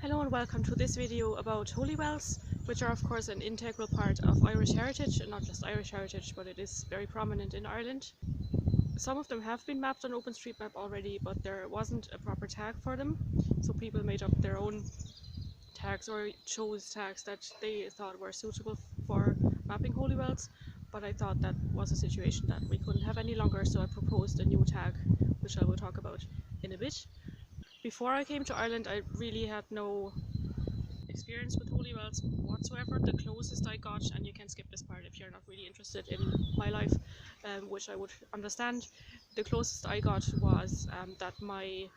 Hello and welcome to this video about holy wells, which are of course an integral part of Irish heritage, and not just Irish heritage, but it is very prominent in Ireland. Some of them have been mapped on OpenStreetMap already, but there wasn't a proper tag for them, so people made up their own tags or chose tags that they thought were suitable for mapping holy wells, but I thought that was a situation that we couldn't have any longer, so I proposed a new tag, which I will talk about in a bit. Before I came to Ireland, I really had no experience with holy wells whatsoever. The closest I got, and you can skip this part if you're not really interested in my life, which I would understand, the closest I got was that my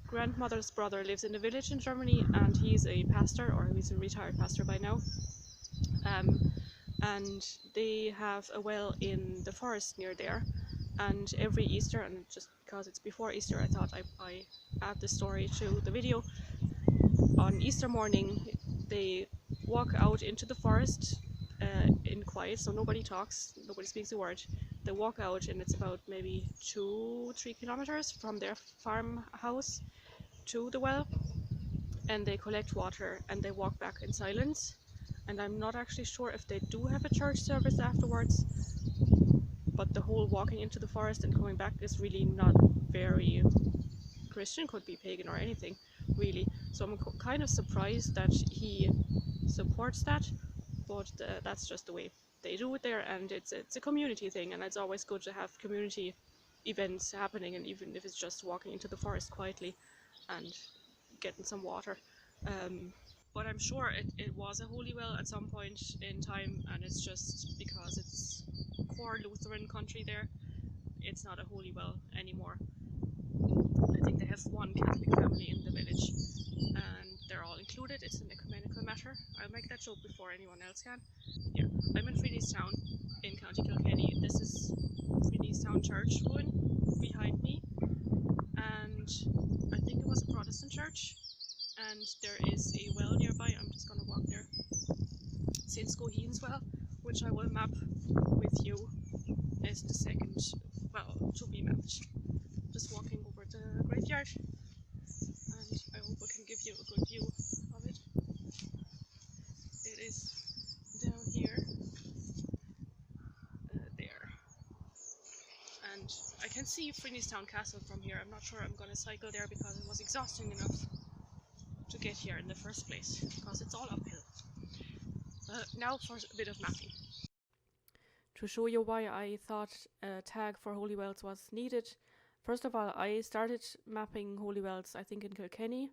grandmother's brother lives in a village in Germany, and he's a pastor, or he's a retired pastor by now, and they have a well in the forest near there. And every Easter, and just because it's before Easter, I thought I add the story to the video. On Easter morning, they walk out into the forest in quiet, so nobody talks, nobody speaks a word. They walk out, and it's about maybe 2-3 kilometers from their farmhouse to the well, and they collect water and they walk back in silence. And I'm not actually sure if they do have a church service afterwards, but the whole walking into the forest and coming back is really not very Christian, could be pagan or anything, really. So I'm kind of surprised that he supports that, but that's just the way they do it there, and it's a community thing, and it's always good to have community events happening, and even if it's just walking into the forest quietly and getting some water. But I'm sure it was a holy well at some point in time, and it's just because it's core Lutheran country there, it's not a holy well anymore. I think they have one Catholic family in the village, and they're all included. It's an ecumenical matter. I'll make that joke before anyone else can. Yeah, I'm in Freeneystown in County Kilkenny. This is Freeneystown Church ruin behind me, and I think it was a Protestant church, and there is a well nearby. I'm just gonna walk there. St. Scoheen's well, which I will map with you as the second well to be mapped. Just walking over the graveyard, and I hope I can give you a good view of it. It is down here, there, and I can see Freeneystown Castle from here. I'm not sure I'm going to cycle there because it was exhausting enough to get here in the first place, because it's all uphill. Now for a bit of mapping. To show you why I thought a tag for holy wells was needed, first of all, I started mapping holy wells, I think in Kilkenny,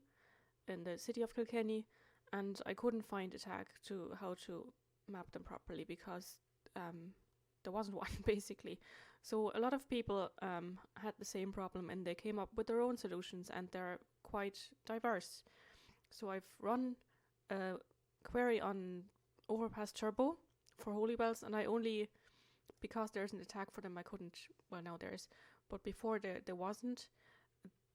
in the city of Kilkenny, and I couldn't find a tag to how to map them properly because there wasn't one, basically. So a lot of people had the same problem, and they came up with their own solutions, and they're quite diverse. So I've run a query on Overpass Turbo for holy wells, and I only, because there isn't a tag for them, I couldn't, well now there is, but before there wasn't.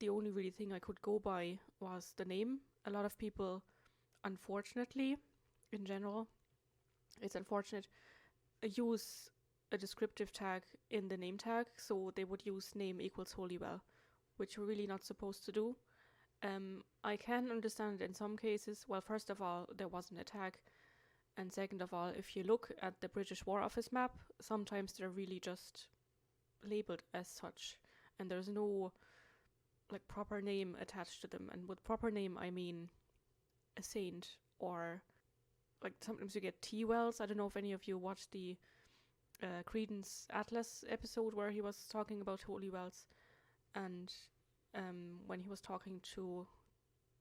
The only really thing I could go by was the name. A lot of people, unfortunately, in general, it's unfortunate, use a descriptive tag in the name tag, so they would use name equals holy well, which we're really not supposed to do. I can understand it in some cases. Well, first of all, there wasn't a tag, and second of all, if you look at the British War Office map, sometimes they're really just labelled as such, and there's no like proper name attached to them. And with proper name, I mean a saint, or like sometimes you get T wells. I don't know if any of you watched the Credence Atlas episode where he was talking about holy wells, and when he was talking to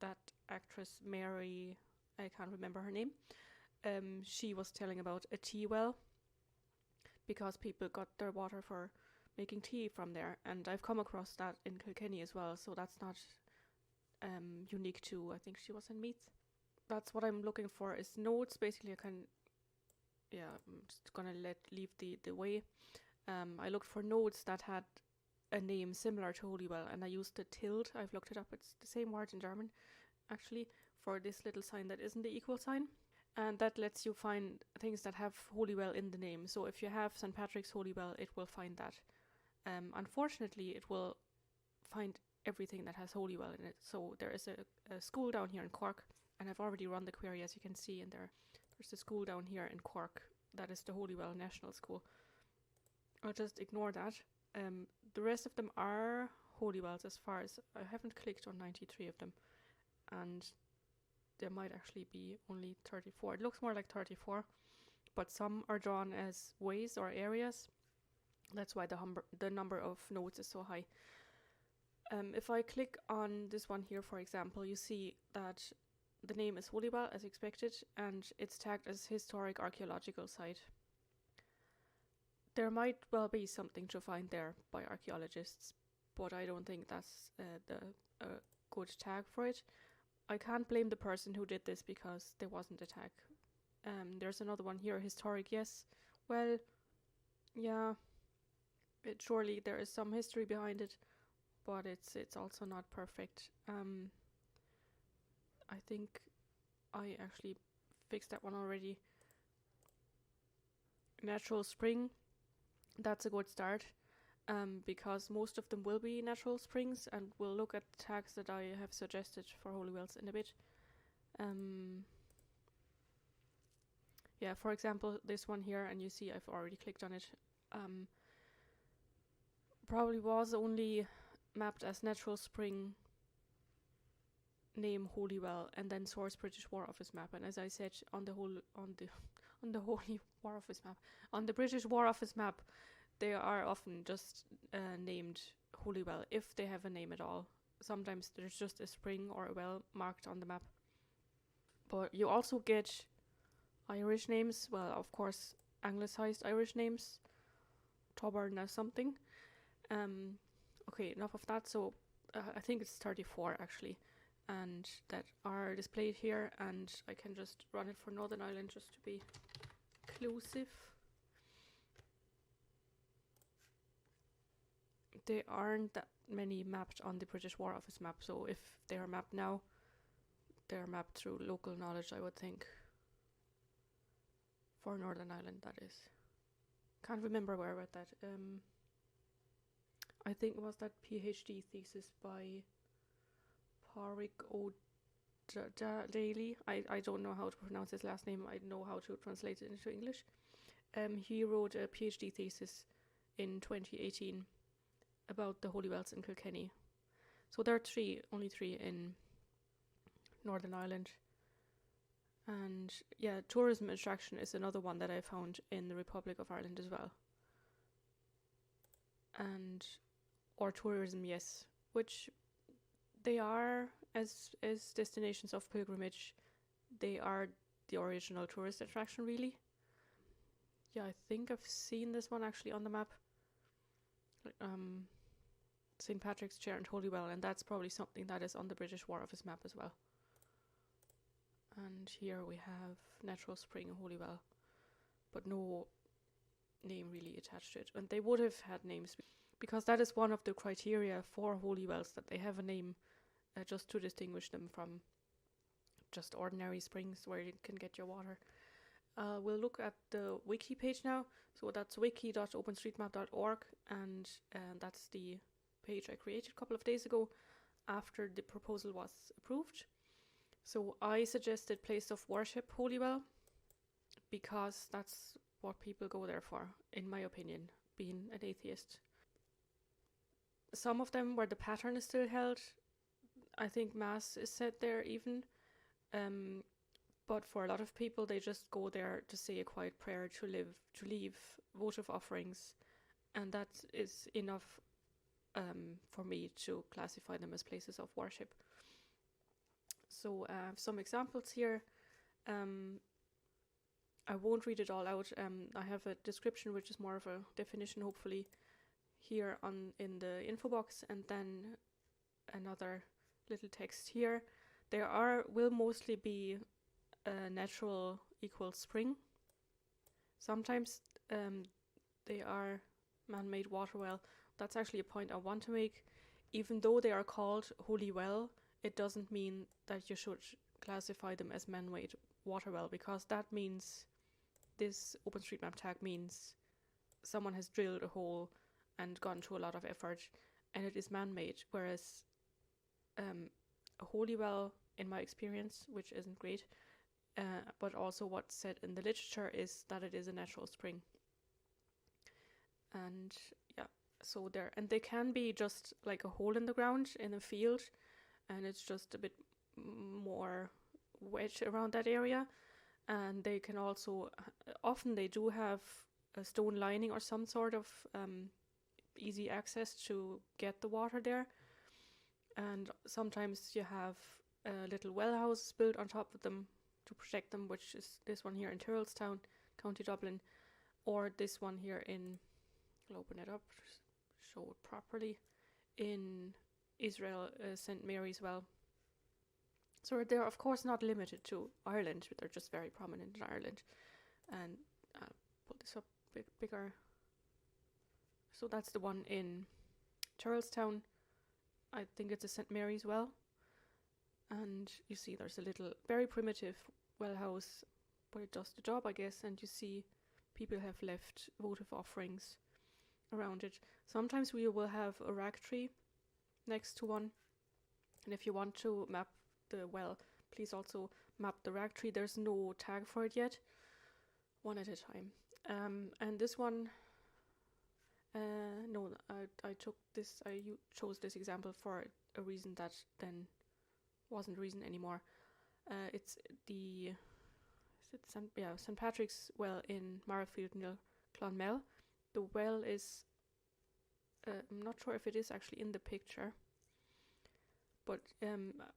that actress Mary, I can't remember her name, she was telling about a tea well because people got their water for making tea from there, and I've come across that in Kilkenny as well, so that's not unique to, I think she was in Meath. That's what I'm looking for, is nodes. Basically I can, yeah, I'm just gonna leave the way. I looked for nodes that had a name similar to holy well, and I used the tilde. I've looked it up, it's the same word in German actually for this little sign that isn't the equal sign, and that lets you find things that have holy well in the name. So if you have St. Patrick's holy well, it will find that. Unfortunately, it will find everything that has holy well in it. So there is a school down here in Cork, and I've already run the query, as you can see in there. There's a school down here in Cork, that is the Holywell National School. I'll just ignore that. The rest of them are Holywells, as far as I haven't clicked on 93 of them, and there might actually be only 34. It looks more like 34, but some are drawn as ways or areas. That's why the number of nodes is so high. If I click on this one here, for example, you see that the name is Holywell as expected, and it's tagged as historic archaeological site. There might well be something to find there by archaeologists, but I don't think that's the good tag for it. I can't blame the person who did this because there wasn't a tag. There's another one here, historic, yes. Well, yeah, surely there is some history behind it, but it's also not perfect. I think I actually fixed that one already. Natural spring, that's a good start, because most of them will be natural springs, and we'll look at the tags that I have suggested for Holywells in a bit. Yeah, for example, this one here, and you see I've already clicked on it, probably was only mapped as natural spring, name Holywell, and then source British War Office map. And as I said, on the Holy War Office map, on the British War Office map, they are often just named Holywell, if they have a name at all. Sometimes there's just a spring or a well marked on the map. But you also get Irish names, well, of course, anglicised Irish names, Tobarna something. Okay, enough of that. So I think it's 34 actually, and that are displayed here, and I can just run it for Northern Ireland just to be inclusive. There aren't that many mapped on the British War Office map, so if they are mapped now, they're mapped through local knowledge, I would think. For Northern Ireland, that is. Can't remember where I read that. I think it was that PhD thesis by Pádraig O'Daly. I don't know how to pronounce his last name. I know how to translate it into English. He wrote a PhD thesis in 2018 about the Holywells in Kilkenny. So there are only three in Northern Ireland. And yeah, tourism attraction is another one that I found in the Republic of Ireland as well. Or tourism, yes, which they are as destinations of pilgrimage. They are the original tourist attraction, really. Yeah, I think I've seen this one actually on the map. St. Patrick's Chair and Holywell, and that's probably something that is on the British War Office map as well. And here we have Natural Spring and Holywell, but no name really attached to it. And they would have had names, because that is one of the criteria for Holywells, that they have a name, just to distinguish them from just ordinary springs where you can get your water. We'll look at the wiki page now. So that's wiki.openstreetmap.org, and that's the page I created a couple of days ago after the proposal was approved. So I suggested place of worship Holywell, because that's what people go there for, in my opinion, being an atheist. Some of them where the pattern is still held, I think Mass is said there even. But for a lot of people, they just go there to say a quiet prayer, to leave votive offerings, and that is enough for me to classify them as places of worship. So I have some examples here. I won't read it all out. I have a description, which is more of a definition, hopefully, here in the info box, and then another little text here. There will mostly be natural equals spring. Sometimes they are man-made water well. That's actually a point I want to make. Even though they are called Holywell, it doesn't mean that you should classify them as man-made water well, because that means, this OpenStreetMap tag means someone has drilled a hole and gone to a lot of effort, and it is man-made, whereas a Holywell in my experience, which isn't great. But also what's said in the literature is that it is a natural spring. And yeah, so they can be just like a hole in the ground in a field, and it's just a bit more wet around that area. And they can also, often they do have a stone lining or some sort of easy access to get the water there. And sometimes you have little well houses built on top of them to protect them, which is this one here in Tyrrellstown, County Dublin, or this one here in, I'll open it up, show it properly, in Israel, St. Mary's Well. So they're of course not limited to Ireland, but they're just very prominent in Ireland. And I'll pull this up bigger. So that's the one in Tyrrellstown. I think it's a St. Mary's Well. And you see there's a little, very primitive well house, but it does the job, I guess. And you see people have left votive offerings around it. Sometimes we will have a rag tree next to one. And if you want to map the well, please also map the rag tree. There's no tag for it yet, one at a time. And this one, no, I chose this example for a reason that then wasn't reason anymore. It's St. Patrick's Well in Marrowfield near Clonmel. The well is, I'm not sure if it is actually in the picture, but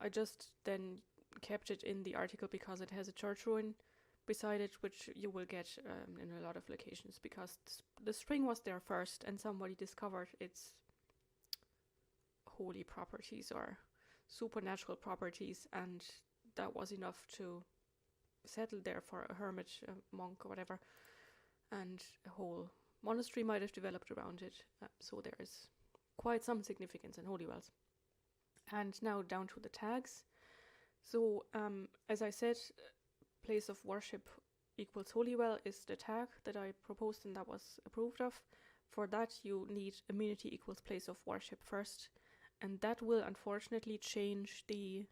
I just then kept it in the article because it has a church ruin beside it, which you will get in a lot of locations, because the spring was there first and somebody discovered its holy properties or supernatural properties, and that was enough to settle there for a hermit, a monk or whatever, and a whole monastery might have developed around it. So there is quite some significance in holy wells. And now down to the tags. So as I said, place of worship equals holy well is the tag that I proposed and that was approved of. For that you need amenity equals place of worship first, and that will unfortunately change the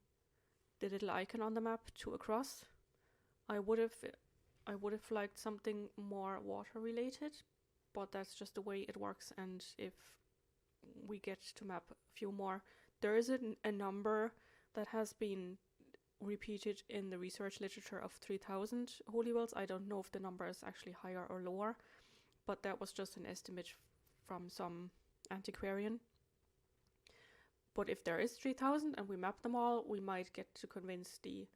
little icon on the map to a cross. I would have liked something more water related, but that's just the way it works. And if we get to map a few more, there is a number that has been repeated in the research literature of 3,000 holy wells. I don't know if the number is actually higher or lower, but that was just an estimate from some antiquarian. But if there is 3,000 and we map them all, we might get to convince the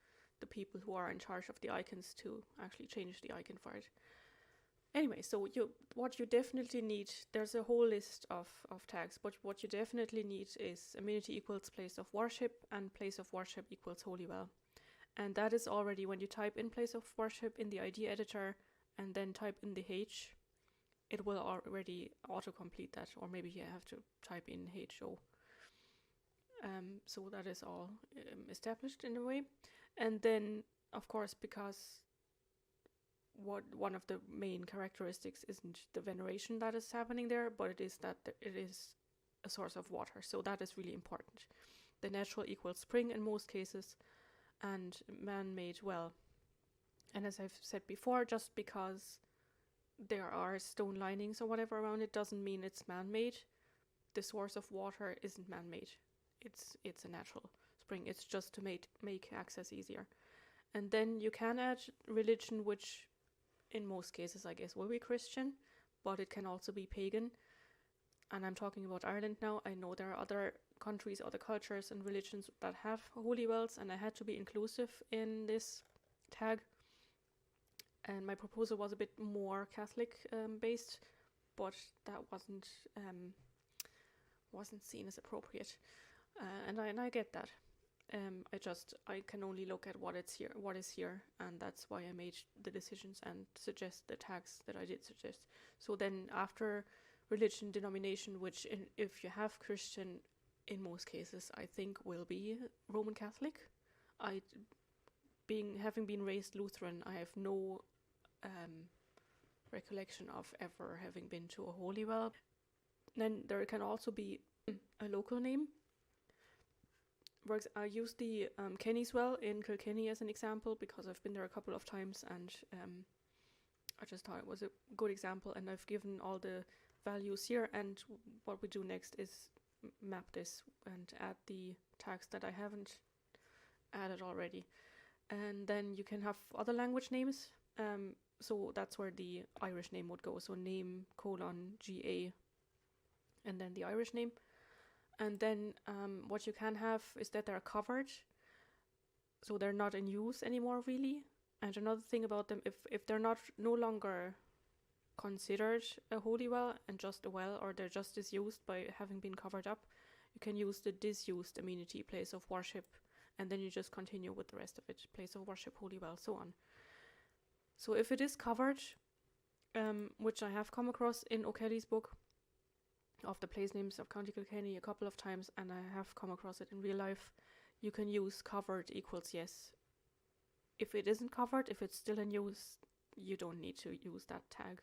people who are in charge of the icons to actually change the icon for it. Anyway, so what you definitely need, there's a whole list of tags, but what you definitely need is amenity equals place of worship and place of worship equals holy well. And that is already, when you type in place of worship in the ID editor and then type in the H, it will already autocomplete that, or maybe you have to type in HO. So that is all established in a way. And then, of course, because one of the main characteristics isn't the veneration that is happening there, but it is that it is a source of water. So that is really important. The natural equals spring in most cases, and man-made well. And as I've said before, just because there are stone linings or whatever around it doesn't mean it's man-made. The source of water isn't man-made. It's a natural spring. It's just to make access easier. And then you can add religion, which in most cases I guess will be Christian, but it can also be pagan. And I'm talking about Ireland now. I know there are other countries, other cultures and religions that have holy wells, and I had to be inclusive in this tag. And my proposal was a bit more Catholic based, but that wasn't seen as appropriate. And I get that. I can only look at what is here, and that's why I made the decisions and suggest the tags that I did suggest. So then after religion, denomination, which if you have Christian, in most cases I think will be Roman Catholic. Having been raised Lutheran, I have no recollection of ever having been to a holy well. Then there can also be a local name. I use the Kenny's Well in Kilkenny as an example because I've been there a couple of times, and I just thought it was a good example, and I've given all the values here, and what we do next is map this and add the tags that I haven't added already. And then you can have other language names, so that's where the Irish name would go, so name : GA and then the Irish name. And then what you can have is that they're covered, so they're not in use anymore really. And another thing about them, if they're no longer considered a holy well and just a well, or they're just disused by having been covered up, you can use the disused amenity, place of worship, and then you just continue with the rest of it, place of worship, holy well, so on. So if it is covered, which I have come across in O'Kelly's book of the place names of County Kilkenny a couple of times, and I have come across it in real life, you can use covered equals yes. If it isn't covered, if it's still in use, you don't need to use that tag.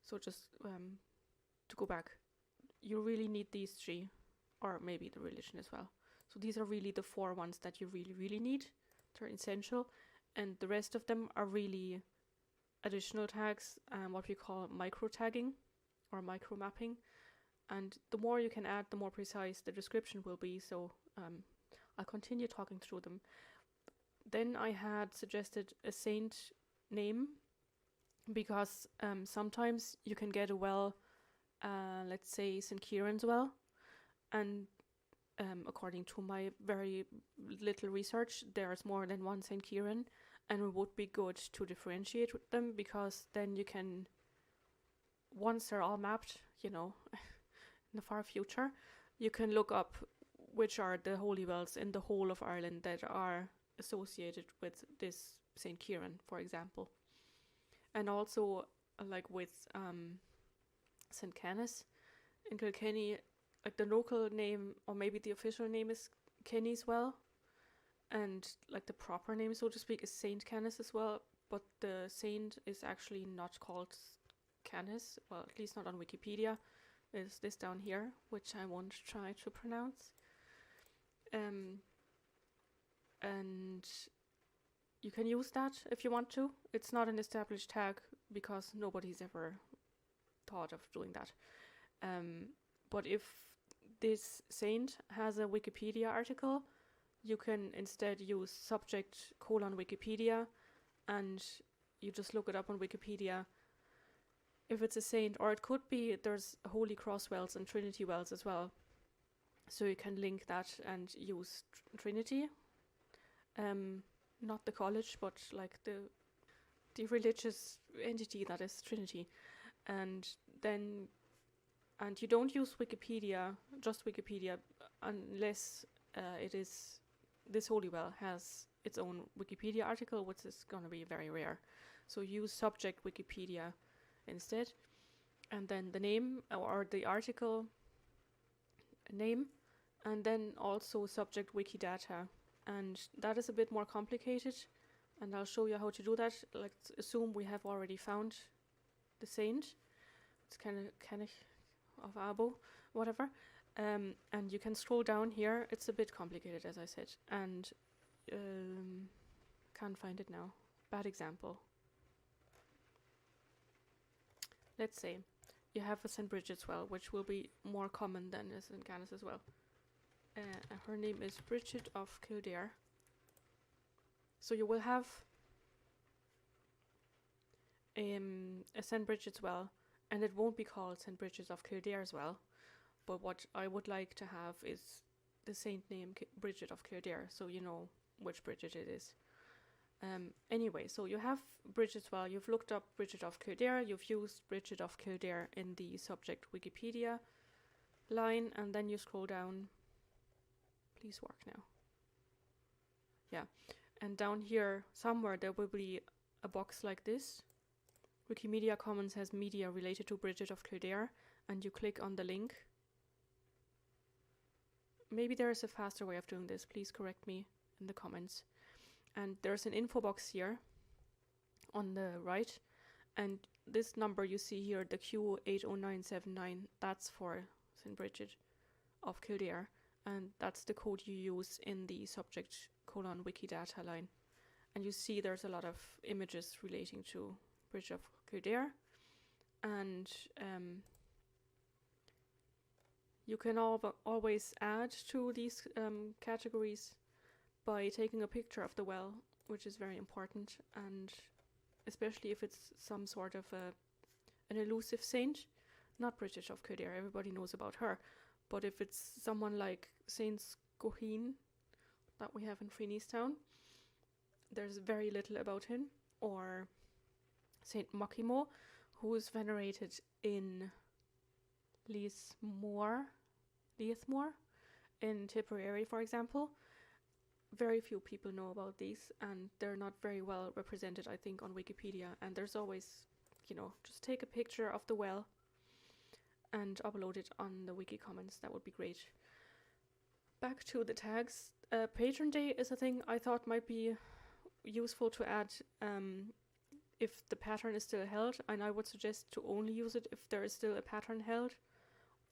So just to go back, you really need these three, or maybe the religion as well. So these are really the 4 ones that you really, really need. They're essential, and the rest of them are really additional tags, what we call micro tagging or micro mapping. And the more you can add, the more precise the description will be. So I'll continue talking through them. Then I had suggested a saint name, because sometimes you can get a well, let's say St. Kieran's Well, and according to my very little research, there's more than one St. Kieran, and it would be good to differentiate with them, because then you can, once they're all mapped, in the far future, you can look up which are the holy wells in the whole of Ireland that are associated with this St. Kieran, for example. And also, like with St. Canice in Kilkenny, like the local name, or maybe the official name, is Kenny's Well, and like the proper name, so to speak, is Saint Canice as well, but the saint is actually not called Canice, well, at least not on Wikipedia. Is this down here, which I won't try to pronounce. And you can use that if you want to. It's not an established tag because nobody's ever thought of doing that. But if this saint has a Wikipedia article, you can instead use subject : Wikipedia, and you just look it up on Wikipedia if it's a saint, or it could be there's Holy Cross wells and Trinity wells as well. So you can link that and use Trinity. Not the college, but like the religious entity that is Trinity. And you don't use Wikipedia, just Wikipedia, unless this holy well has its own Wikipedia article, which is going to be very rare. So use subject Wikipedia instead, and then the name or the article name, and then also subject Wikidata. And that is a bit more complicated, and I'll show you how to do that. Let's assume we have already found the saint. It's Kenneth of Abo, whatever. And you can scroll down here. It's a bit complicated, as I said, and can't find it now. Bad example. Let's say you have a St. Bridget's Well, which will be more common than a St. Canice as well. Her name is Bridget of Kildare. So you will have a St. Bridget's Well, and it won't be called St. Bridget of Kildare's Well, but what I would like to have is the saint name Bridget of Kildare, so you know which Bridget it is. Anyway, so you have Bridget's Well, you've looked up Bridget of Kildare, you've used Bridget of Kildare in the subject Wikipedia line, and then you scroll down. Please work now. Yeah, and down here somewhere there will be a box like this. Wikimedia Commons has media related to Bridget of Kildare, and you click on the link. Maybe there is a faster way of doing this, please correct me in the comments. And there's an info box here on the right, and this number you see here, the Q80979, that's for St. Bridget of Kildare. and that's the code you use in the subject:/wikidata line. And you see there's a lot of images relating to Bridge of Kildare, and you can always add to these categories by taking a picture of the well, which is very important, and especially if it's some sort of an elusive saint, not Bridget of Kildare, everybody knows about her, but if it's someone like Saint Scohin that we have in Freeneystown, there's very little about him, or Saint Mochimo, who is venerated in Leithmore in Tipperary, for example. Very few people know about these, and they're not very well represented, I think, on Wikipedia. And there's always, just take a picture of the well and upload it on the Wiki Commons. That would be great. Back to the tags. Patron Day is a thing I thought might be useful to add if the pattern is still held, and I would suggest to only use it if there is still a pattern held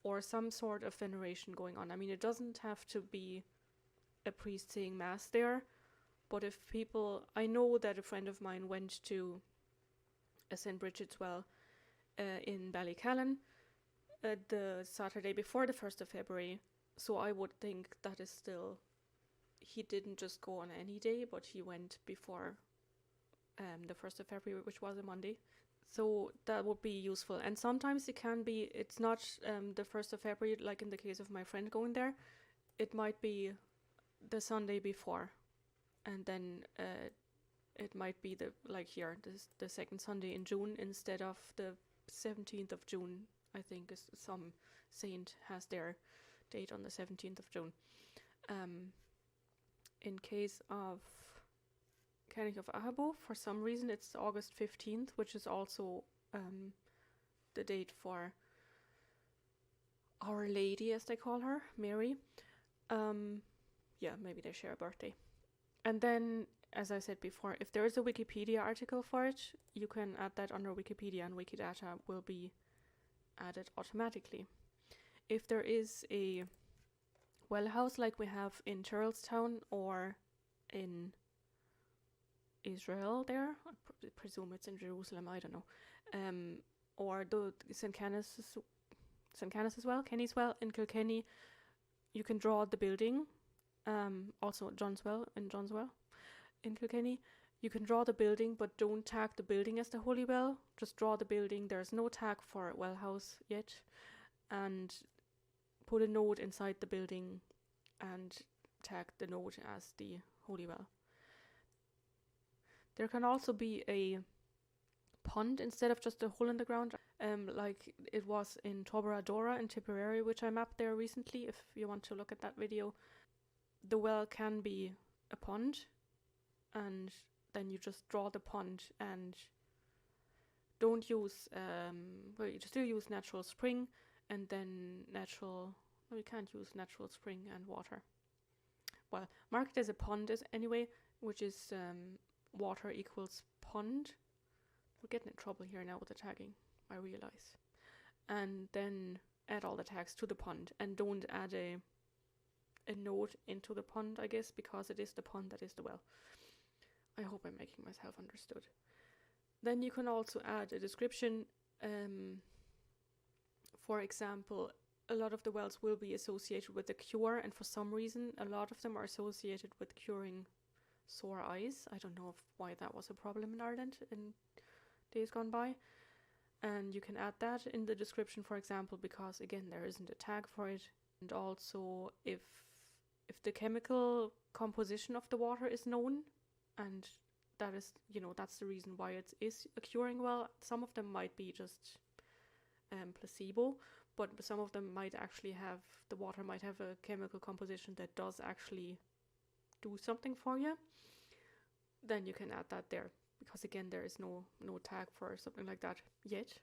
or some sort of veneration going on. I mean, it doesn't have to be a priest saying mass there, but if people, I know that a friend of mine went to a St. Bridget's well in Ballycallan the Saturday before the 1st of February, so I would think that is still, he didn't just go on any day, but he went before the 1st of February, which was a Monday. So that would be useful. And sometimes it can be, it's not the 1st of February, like in the case of my friend going there. It might be the Sunday before. And then it might be the second Sunday in June instead of the 17th of June, I think is some saint has their date on the 17th of June. In case of Kennych of Ahabo, for some reason it's August 15th, which is also the date for Our Lady, as they call her, Mary. Maybe they share a birthday. And then, as I said before, if there is a Wikipedia article for it, you can add that under Wikipedia, and Wikidata will be added automatically. If there is a well house like we have in Charlestown or in Israel there, I presume it's in Jerusalem, I don't know, or the St. Canice as well, Kenny's Well in Kilkenny, you can draw the building, also John's Well in Kilkenny, you can draw the building, but don't tag the building as the Holy Well, just draw the building, there's no tag for well house yet, and put a note inside the building and tag the note as the Holy Well. There can also be a pond instead of just a hole in the ground, like it was in Tobaradora in Tipperary, which I mapped there recently, if you want to look at that video. The well can be a pond, and then you just draw the pond and don't use, you still use natural spring, and then you can't use natural spring and water. Well, mark it as a pond anyway, which is water equals pond. We're getting in trouble here now with the tagging, I realize. And then add all the tags to the pond, and don't add a note into the pond, I guess, because it is the pond that is the well. I hope I'm making myself understood. Then you can also add a description. For example, a lot of the wells will be associated with a cure, and for some reason a lot of them are associated with curing sore eyes. I don't know why that was a problem in Ireland in days gone by. And you can add that in the description, for example, because again there isn't a tag for it. And also if the chemical composition of the water is known, and that is, that's the reason why it is a curing well. Some of them might be just placebo, but some of them might actually have, the water might have a chemical composition that does actually do something for you. Then you can add that there, because again there is no tag for something like that yet.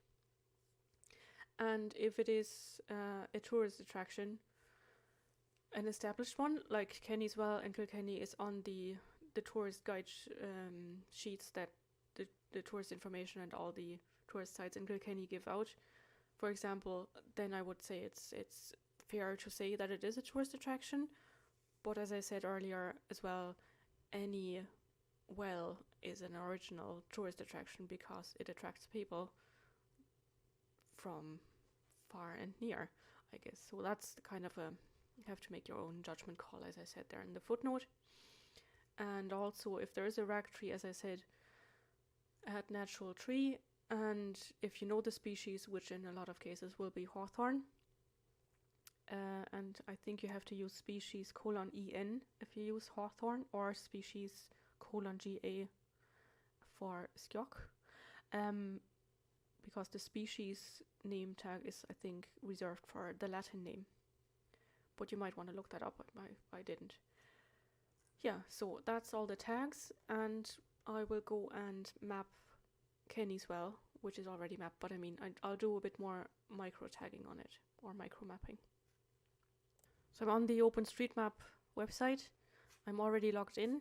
And if it is a tourist attraction, an established one, like Kenny's Well in Kilkenny is on the tourist guide sheets that the tourist information and all the tourist sites in Kilkenny give out, for example, then I would say it's fair to say that it is a tourist attraction, but as I said earlier as well, any well is an original tourist attraction because it attracts people from far and near, I guess. So that's kind of you have to make your own judgment call, as I said there in the footnote. And also, if there is a ragtree, as I said, at natural tree, and if you know the species, which in a lot of cases will be hawthorn, and I think you have to use species :en if you use hawthorn, or species :ga for skjock, because the species name tag is, I think, reserved for the Latin name. But you might want to look that up. I didn't. Yeah, so that's all the tags, and I will go and map Kenny's Well, which is already mapped, but I mean, I'll do a bit more micro tagging on it, or micro mapping. So I'm on the OpenStreetMap website. I'm already logged in,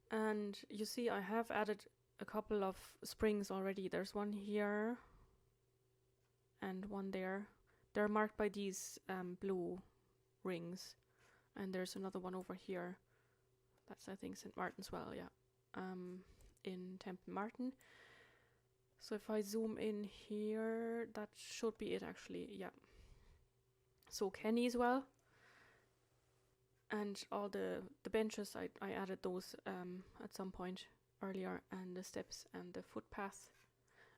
and you see I have added a couple of springs already. There's one here and one there. They're marked by these blue rings, and there's another one over here. That's, I think, St. Martin's Well, yeah, in Temple Martin. So if I zoom in here, that should be it actually, yeah. So Kenny's Well, and all the benches, I added those at some point earlier, and the steps and the footpath.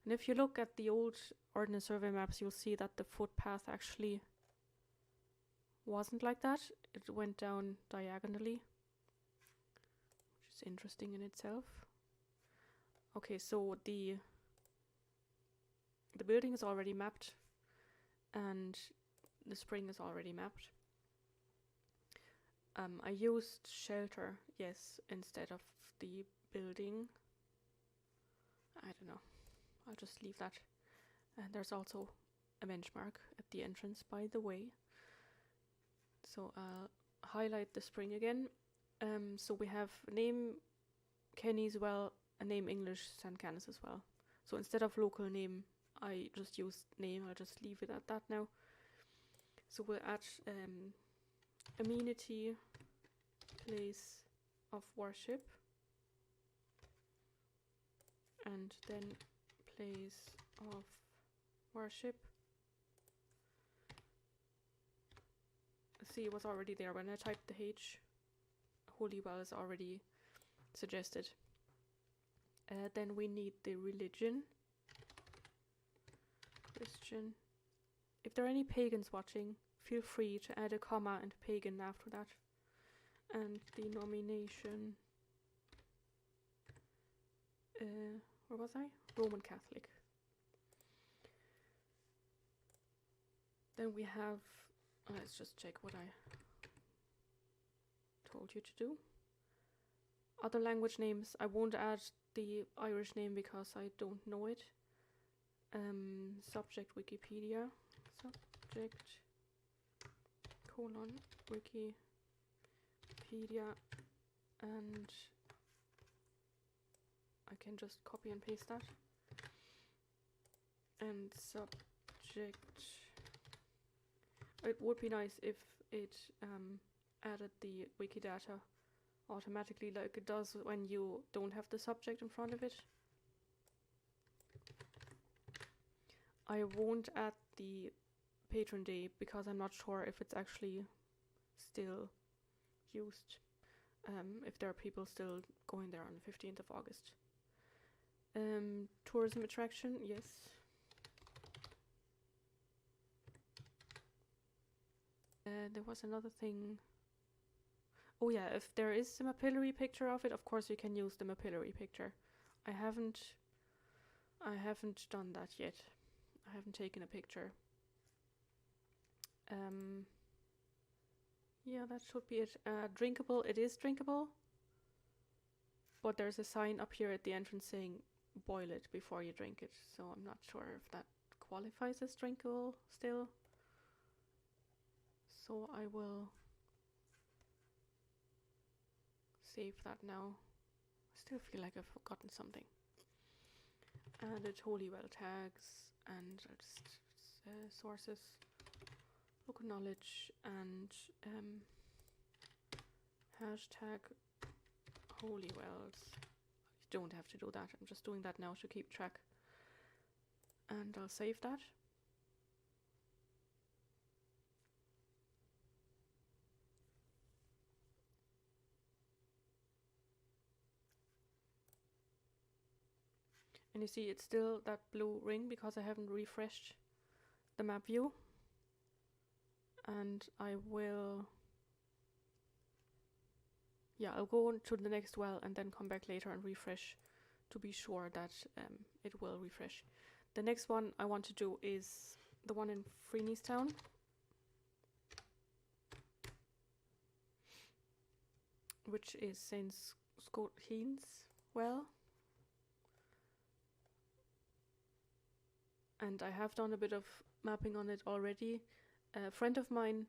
And if you look at the old Ordnance Survey maps, you'll see that the footpath actually wasn't like that. It went down diagonally, which is interesting in itself. Okay, so the building is already mapped, and the spring is already mapped. I used shelter, yes, instead of the building. I don't know. I'll just leave that. And there's also a benchmark at the entrance, by the way. So I'll highlight the spring again. So we have name Kenny's Well, a name English St. Canice as well. So instead of local name, I just used name. I'll just leave it at that now. So we'll add amenity, place of worship, and then place of worship. See, it was already there when I typed the H. Holy Well is already suggested. Then we need the religion, Christian. If there are any pagans watching, feel free to add a comma and pagan after that. And denomination, where was I? Roman Catholic. Then we have, let's just check what I told you to do. Other language names, I won't add the Irish name because I don't know it. Subject Wikipedia, subject Wikipedia, and I can just copy and paste that. And subject, it would be nice if it added the Wikidata automatically like it does when you don't have the subject in front of it. I won't add the patron day because I'm not sure if it's actually still used, if there are people still going there on the 15th of August. Tourism attraction, yes. There was another thing. Oh yeah, if there is a mapillary picture of it, of course you can use the mapillary picture. I haven't done that yet. I haven't taken a picture. Yeah, that should be it. Drinkable, it is drinkable. But there's a sign up here at the entrance saying boil it before you drink it. So I'm not sure if that qualifies as drinkable still. So I will save that now. I still feel like I've forgotten something. Added Holy Well tags and just sources. local knowledge and hashtag holy wells. You don't have to do that. I'm just doing that now to keep track. And I'll save that. And you see it's still that blue ring because I haven't refreshed the map view. And I will, yeah, I'll go to the next well and then come back later and refresh to be sure that it will refresh. The next one I want to do is the one in Freeneystown. Which is St. Scotheen's well. And I have done a bit of mapping on it already. A friend of mine,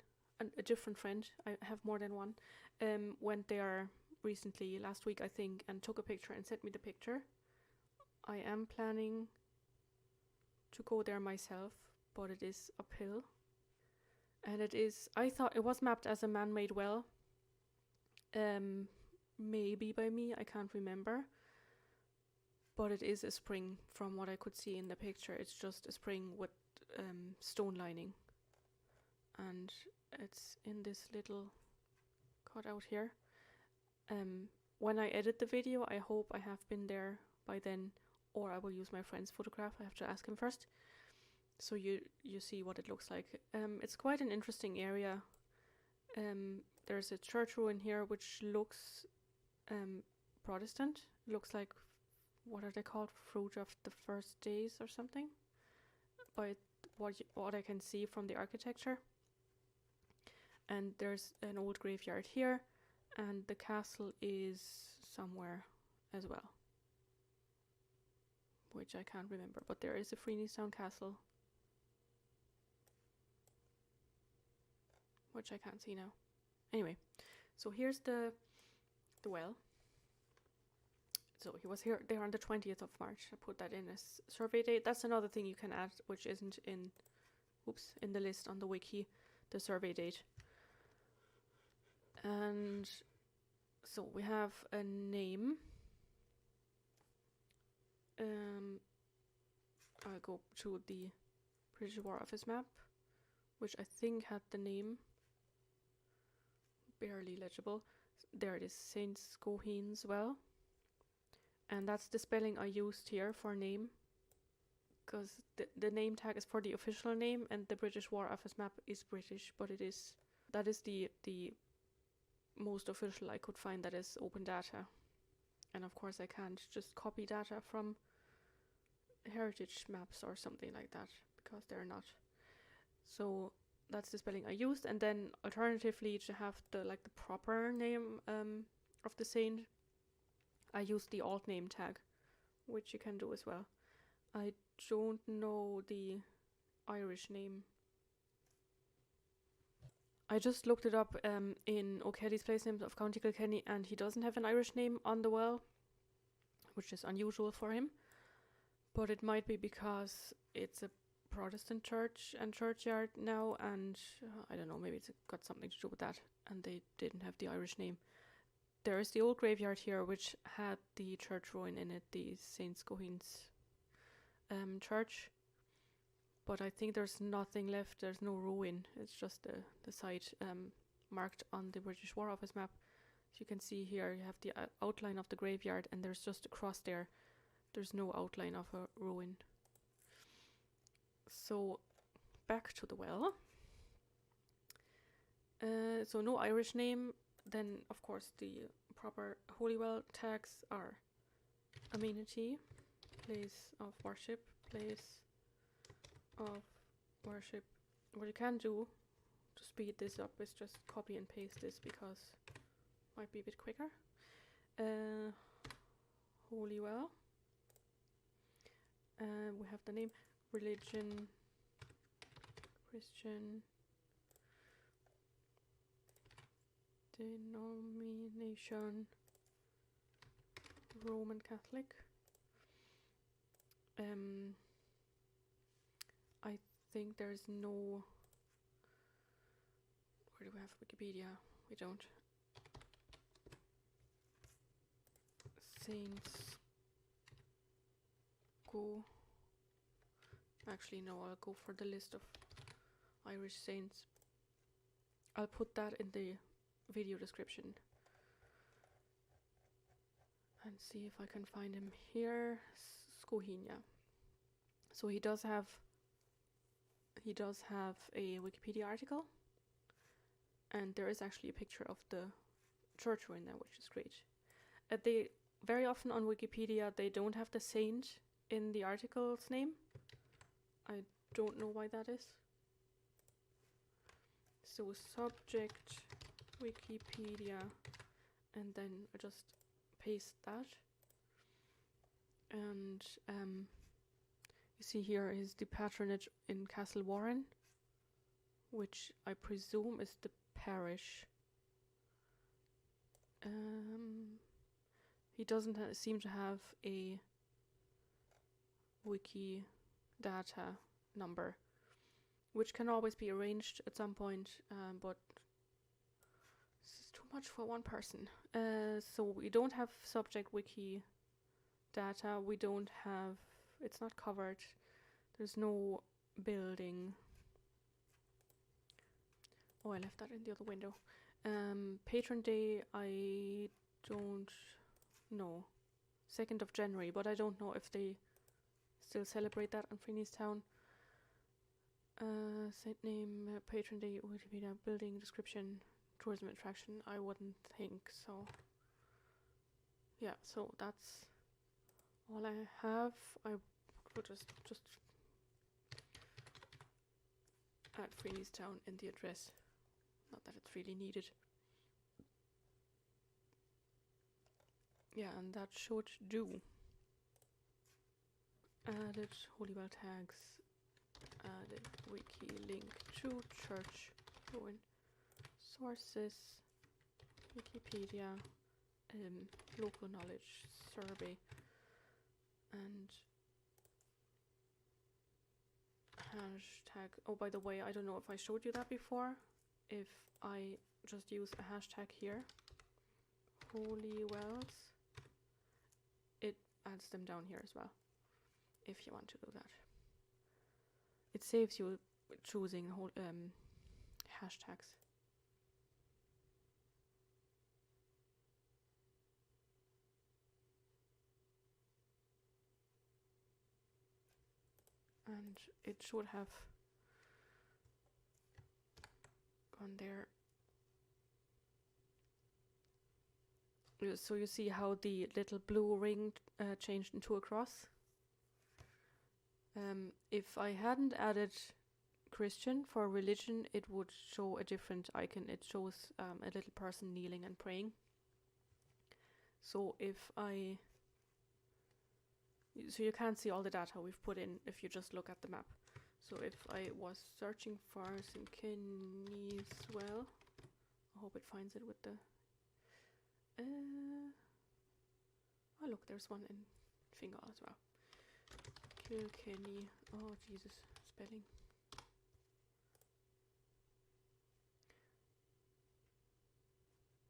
a different friend, I have more than one, went there recently, last week I think, and took a picture and sent me the picture. I am planning to go there myself, but it is uphill. And it is, I thought it was mapped as a man-made well. Maybe by me, I can't remember. But it is a spring from what I could see in the picture. It's just a spring with stone lining. And it's in this little cutout here. When I edit the video, I hope I have been there by then, or I will use my friend's photograph. I have to ask him first. So you see what it looks like. It's quite an interesting area. There's a church ruin here which looks Protestant. Looks like, what are they called? Fruit of the First Days or something? By what I can see from the architecture. And there's an old graveyard here, and the castle is somewhere as well, which I can't remember, but there is a Freeneystown castle, which I can't see now. Anyway, so here's the well. So he was there on the 20th of March. I put that in as survey date. That's another thing you can add, which isn't in the list on the wiki, the survey date. And so we have a name. I'll go to the British War Office map, which I think had the name. Barely legible. There it is, St. Scotheen's well. And that's the spelling I used here for name, because the name tag is for the official name, and the British War Office map is British, but that is the most official I could find that is open data. And of course I can't just copy data from heritage maps or something like that, because they're not. So that's the spelling I used, and then alternatively to have the proper name of the saint, I used the alt name tag, which you can do as well. I don't know the Irish name. I just looked it up in O'Kelly's Place Names of County Kilkenny, and he doesn't have an Irish name on the well, which is unusual for him. But it might be because it's a Protestant church and churchyard now, and I don't know, maybe it's got something to do with that, and they didn't have the Irish name. There is the old graveyard here, which had the church ruin in it, the St. Scotheen's church. But I think there's nothing left, there's no ruin, it's just the site marked on the British War Office map. As you can see here, you have the outline of the graveyard, and there's just a cross there. There's no outline of a ruin. So, back to the well. So no Irish name. Then, of course, the proper holy well tags are amenity, place of worship, place of worship. What you can do to speed this up is just copy and paste this, because it might be a bit quicker. Holy well. We have the name, religion, Christian, denomination, Roman Catholic. I think there's no Where do we have Wikipedia? We don't. Saints go. Actually, no, I'll go for the list of Irish saints. I'll put that in the video description. And see if I can find him here. Scohinia. So he does have a Wikipedia article, and there is actually a picture of the church ruin there, which is great. They very often on Wikipedia they don't have the saint in the article's name. I don't know why that is. So subject Wikipedia, and then I just paste that. And you see here is the patronage in Castle Warren, which I presume is the parish. He doesn't seem to have a wiki data number, which can always be arranged at some point, but this is too much for one person. So we don't have subject wiki data, we don't have, it's not covered, there's no building. Oh, I left that in the other window. Patron day, I don't know. 2nd of January, but I don't know if they still celebrate that on Freeneystown. Saint name, patron day, Wikipedia, building description, tourism attraction. I wouldn't think so. Yeah, so that's all I have. I will just add Freeneystown in the address. Not that it's really needed. Yeah, and that should do. Added Holywell tags. Added wiki link to church ruin. Sources. Wikipedia. Local knowledge survey. And hashtag. Oh, by the way, I don't know if I showed you that before. If I just use a hashtag here, Holywells, it adds them down here as well, if you want to do that. It saves you choosing whole hashtags. And it should have gone there. So you see how the little blue ring changed into a cross. If I hadn't added Christian for religion, it would show a different icon. It shows a little person kneeling and praying. So so you can't see all the data we've put in if you just look at the map. So if I was searching for St. Kinney's-well, I hope it finds it with the oh look, there's one in Fingal as well. Kilkenny. Oh Jesus, spelling.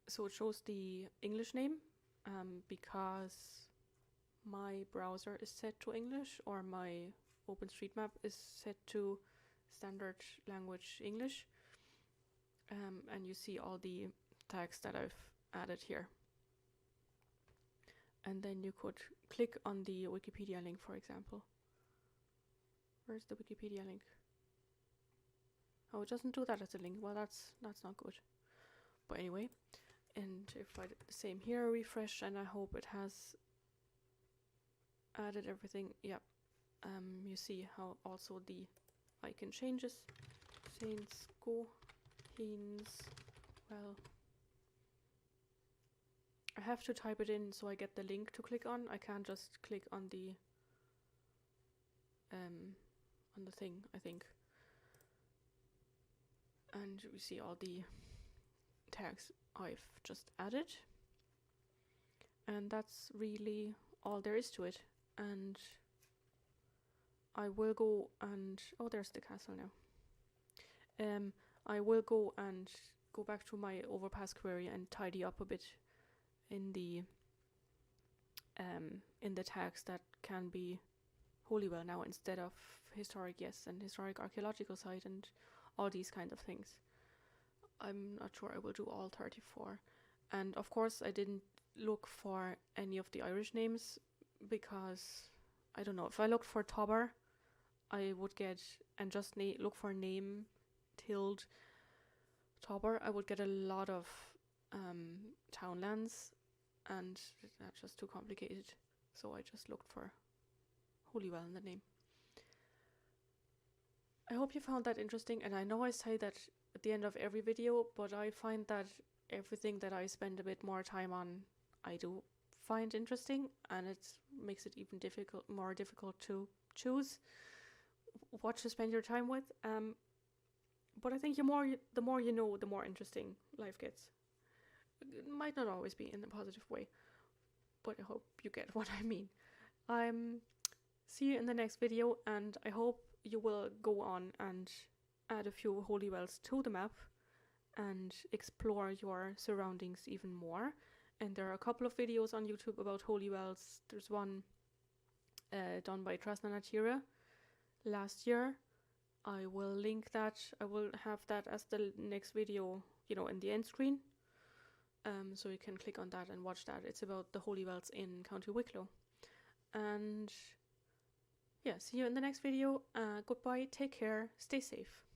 So it shows the English name because my browser is set to English, or my OpenStreetMap is set to standard language English, and you see all the tags that I've added here. And then you could click on the Wikipedia link, for example. Where's the Wikipedia link? Oh, it doesn't do that as a link. Well, that's not good. But anyway, and if I did the same here, refresh, and I hope it has added everything. Yep. You see how also the icon changes. Saints go, Hines, well. I have to type it in so I get the link to click on. I can't just click on the thing, I think. And we see all the tags I've just added. And that's really all there is to it. And I will go and, oh, there's the castle now. I will go and go back to my overpass query and tidy up a bit in the tags that can be Holywell now instead of historic yes and historic archaeological site and all these kind of things. I'm not sure I will do all 34. And of course I didn't look for any of the Irish names because I don't know, if I looked for Tobber I would get, and just look for name tilde Tobber, I would get a lot of townlands, and that's just too complicated. So I just looked for Holywell in the name. I hope you found that interesting, and I know I say that at the end of every video, but I find that everything that I spend a bit more time on, I do find interesting, and it makes it even more difficult to choose what to spend your time with. But I think the more you know, the more interesting life gets. It might not always be in a positive way, but I hope you get what I mean. See you in the next video, and I hope you will go on and add a few Holywells to the map and explore your surroundings even more. And there are a couple of videos on YouTube about Holywells. There's one done by Trasna Natira last year. I will link that. I will have that as the next video, in the end screen. So you can click on that and watch that. It's about the Holywells in County Wicklow. And yeah, see you in the next video. Goodbye, take care, stay safe.